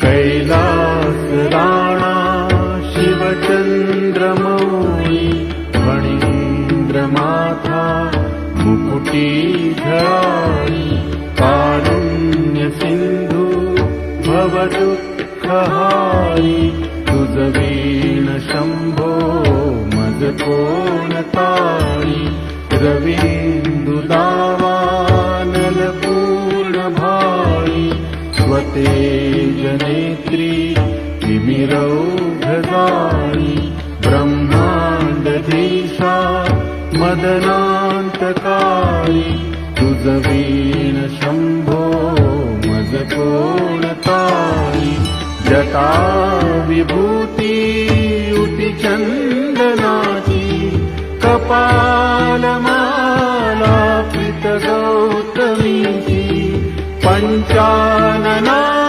कैलास राणा शिवचंद्रमौळी फणींद्रमाथा मुकुटी झळाळी कारुण्य सिंधू भवदुःखहारी तुझ वीण शंभो मज कोण ताळी रवींदु दावानल पूर्ण भाळी स्वतेज नेत्री तिमिरौघजाळी ब्रह्मांडधीशा मदनांतकारी तुझ वीण शंभो मज कोण ताळी जटा विभूती उटी चंदनाची कपालमाला पित गौतमीची पंचानना